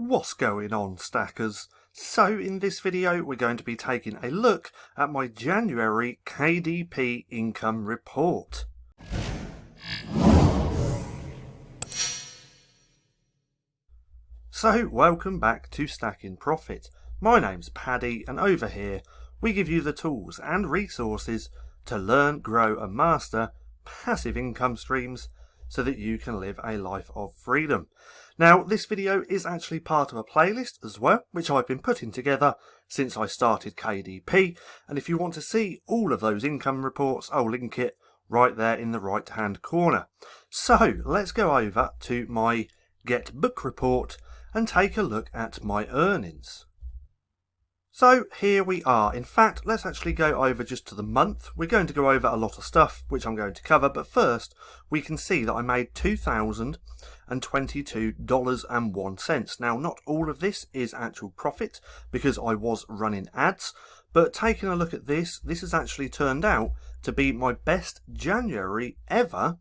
What's going on, stackers? So in this video we're going to be taking a look at my January KDP income report. So welcome back to StackinProfit. My name's Paddy, and over here we give you the tools and resources to learn, grow and master passive income streams so that you can live a life of freedom. Now, this video is actually part of a playlist as well, which I've been putting together since I started KDP, and if you want to see all of those income reports, I'll link it right there in the right hand corner. So let's go over to my Get Book report and take a look at my earnings. So here we are. In fact, let's actually go over just to the month. We're going to go over a lot of stuff which I'm going to cover, but first we can see that I made $2,022.01. Now, not all of this is actual profit because I was running ads, but taking a look at this has actually turned out to be my best January ever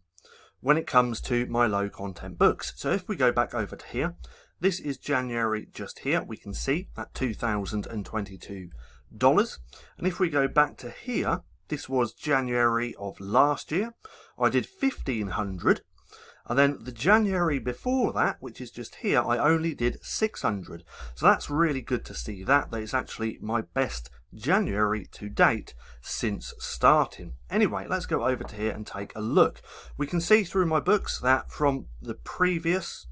when it comes to my low content books. So if we go back over to here, this is January just here. We can see that $2,022. And if we go back to here, this was January of last year. I did $1,500. And then the January before that, which is just here, I only did $600. So that's really good to see that it's actually my best January to date since starting. Anyway, let's go over to here and take a look. We can see through my books that from the previous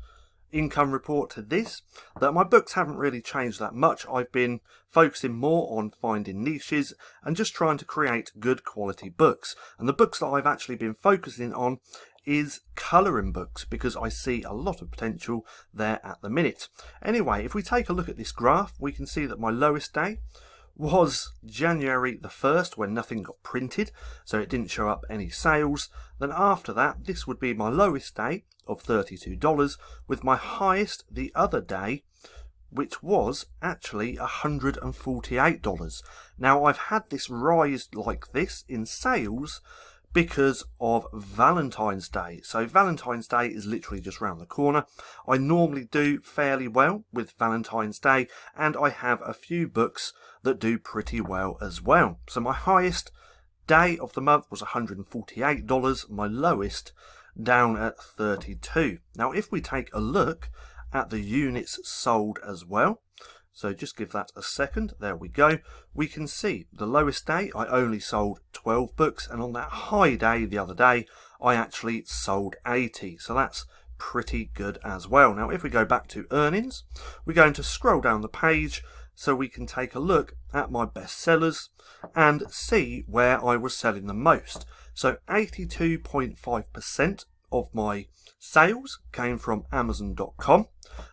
income report to this, that my books haven't really changed that much. I've been focusing more on finding niches and just trying to create good quality books. And the books that I've actually been focusing on is colouring books because I see a lot of potential there at the minute. Anyway, if we take a look at this graph, we can see that my lowest day was January the 1st when nothing got printed, so it didn't show up any sales. Then after that, this would be my lowest day of $32, with my highest the other day, which was actually $148. Now, I've had this rise like this in sales because of Valentine's Day. So Valentine's Day is literally just around the corner. I normally do fairly well with Valentine's Day, and I have a few books that do pretty well as well. So my highest day of the month was $148, my lowest down at 32. Now if we take a look at the units sold as well, so just give that a second, there we go. We can see the lowest day I only sold 12 books, and on that high day the other day I actually sold 80, so that's pretty good as well. Now if we go back to earnings, we're going to scroll down the page so we can take a look at my best sellers and see where I was selling the most. So 82.5% of my sales came from Amazon.com,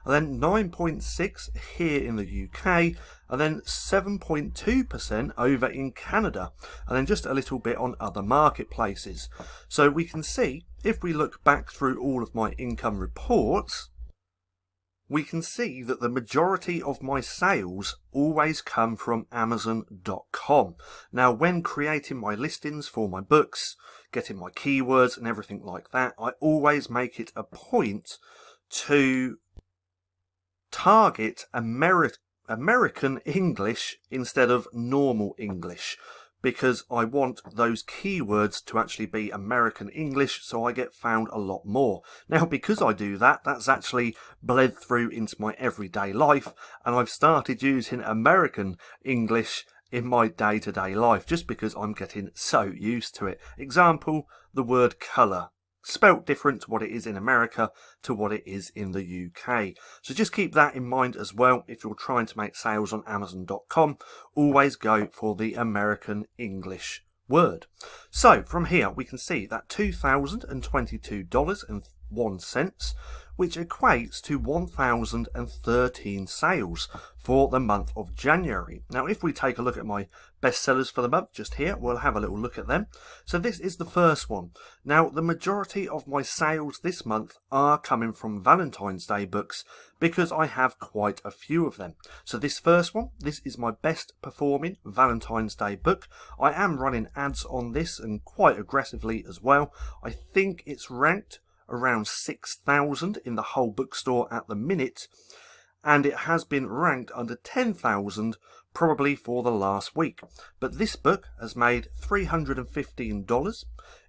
and then 9.6% here in the UK, and then 7.2% over in Canada, and then just a little bit on other marketplaces. So we can see, if we look back through all of my income reports, we can see that the majority of my sales always come from Amazon.com. Now, when creating my listings for my books, getting my keywords and everything like that, I always make it a point to target American English instead of normal English, because I want those keywords to actually be American English, so I get found a lot more. Now, because I do that, that's actually bled through into my everyday life, and I've started using American English in my day-to-day life just because I'm getting so used to it. Example, the word colour. Spelt different to what it is in America to what it is in the UK. So just keep that in mind as well. If you're trying to make sales on Amazon.com, always go for the American English word. So from here we can see that $2,022.01, which equates to 1,013 sales for the month of January. Now if we take a look at my bestsellers for the month just here, we'll have a little look at them. So this is the first one. Now the majority of my sales this month are coming from Valentine's Day books because I have quite a few of them. So this first one, this is my best performing Valentine's Day book. I am running ads on this and quite aggressively as well. I think it's ranked around 6,000 in the whole bookstore at the minute, and it has been ranked under 10,000 probably for the last week. But this book has made $315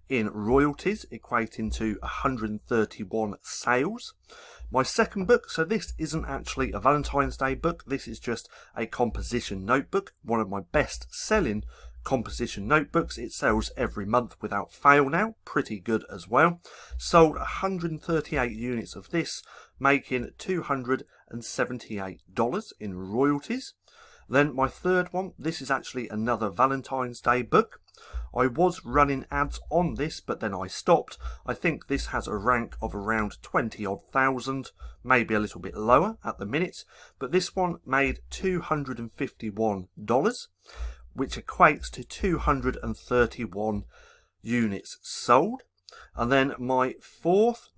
in royalties, equating to 131 sales. My second book, so this isn't actually a Valentine's Day book, this is just a composition notebook, one of my best selling composition notebooks. It sells every month without fail now, pretty good as well. Sold 138 units of this, making $278 in royalties. Then my third one, this is actually another Valentine's Day book. I was running ads on this, but then I stopped. I think this has a rank of around 20-odd thousand, maybe a little bit lower at the minute. But this one made $251, which equates to 231 units sold. And then my fourth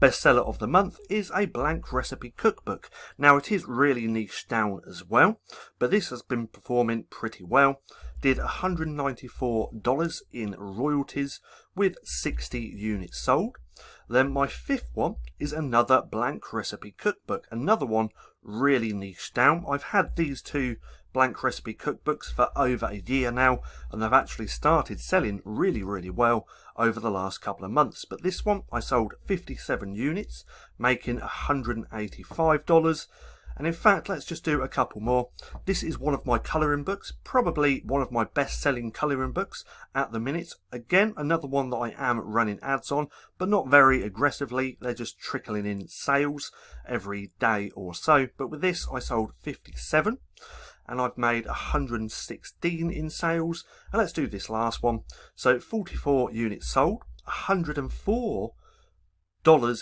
bestseller of the month is a blank recipe cookbook. Now it is really niche down as well, but this has been performing pretty well. Did $194 in royalties with 60 units sold. Then my fifth one is another blank recipe cookbook, another one really niche down. I've had these two blank recipe cookbooks for over a year now, and they've actually started selling really well over the last couple of months. But this one I sold 57 units, making $185. And in fact, let's just do a couple more. This is one of my colouring books, probably one of my best selling colouring books at the minute. Again, another one that I am running ads on, but not very aggressively. They're just trickling in sales every day or so. But with this, I sold 57 and I've made 116 in sales. And let's do this last one. So 44 units sold, $104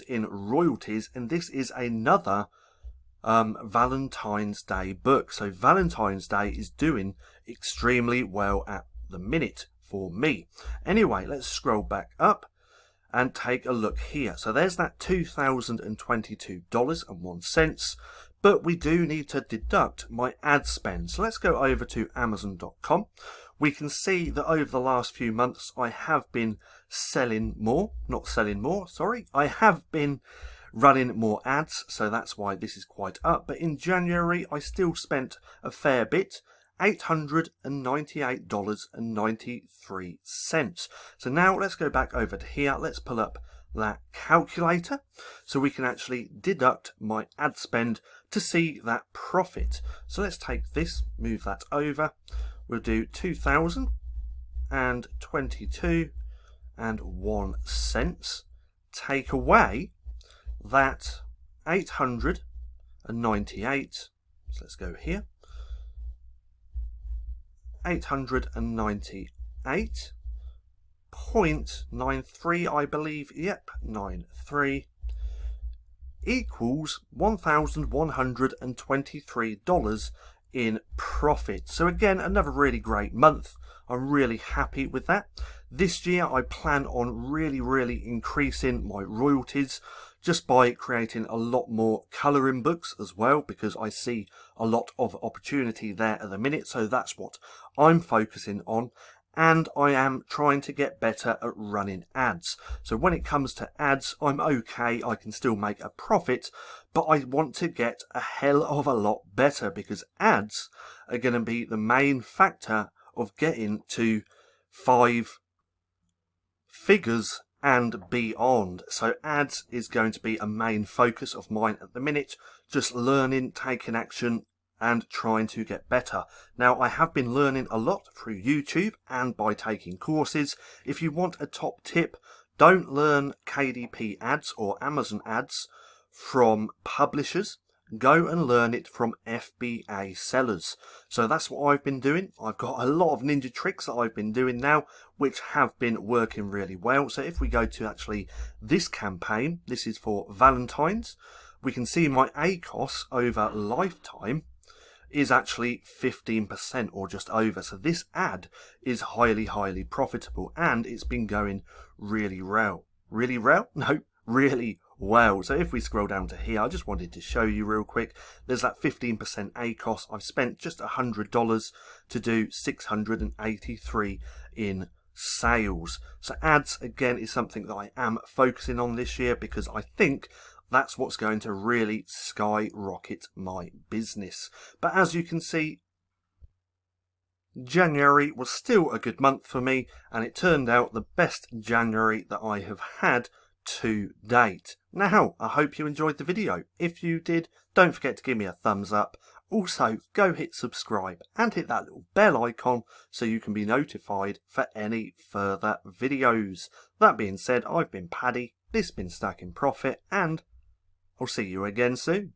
in royalties, and this is another Valentine's Day book. So Valentine's Day is doing extremely well at the minute for me. Anyway, let's scroll back up and take a look here. So there's that $2,022.01, but we do need to deduct my ad spend. So let's go over to Amazon.com. We can see that over the last few months I have been I have been running more ads, so that's why this is quite up. But in January I still spent a fair bit, $898.93. So now let's go back over to here. Let's pull up that calculator so we can actually deduct my ad spend to see that profit. So let's take this, move that over. We'll do 2,022.01, take away that 898, so let's go here, 898.93, I believe, yep, 93, equals $1,123 in profit. So again, another really great month. I'm really happy with that. This year I plan on really increasing my royalties just by creating a lot more colouring books as well, because I see a lot of opportunity there at the minute. So that's what I'm focusing on, and I am trying to get better at running ads. So when it comes to ads, I'm okay, I can still make a profit, but I want to get a hell of a lot better, because ads are going to be the main factor of getting to 5 figures and beyond. So ads is going to be a main focus of mine at the minute, just learning, taking action and trying to get better. Now I have been learning a lot through YouTube and by taking courses. If you want a top tip, don't learn KDP ads or Amazon ads from publishers. Go and learn it from FBA sellers. So that's what I've been doing. I've got a lot of ninja tricks that I've been doing now, which have been working really well. So if we go to actually this campaign, this is for Valentine's, we can see my ACOS over lifetime is actually 15% or just over. So this ad is highly profitable, and it's been going really well. Really well. So if we scroll down to here, I just wanted to show you real quick. There's that 15% ACOS. I've spent just $100 to do 683 in sales. So ads again is something that I am focusing on this year, because I think that's what's going to really skyrocket my business. But as you can see, January was still a good month for me, and it turned out the best January that I have had to date. Now, I hope you enjoyed the video. If you did, don't forget to give me a thumbs up. Also, go hit subscribe and hit that little bell icon so you can be notified for any further videos. That being said, I've been Paddy, this has been Stacking Profit, and I'll see you again soon.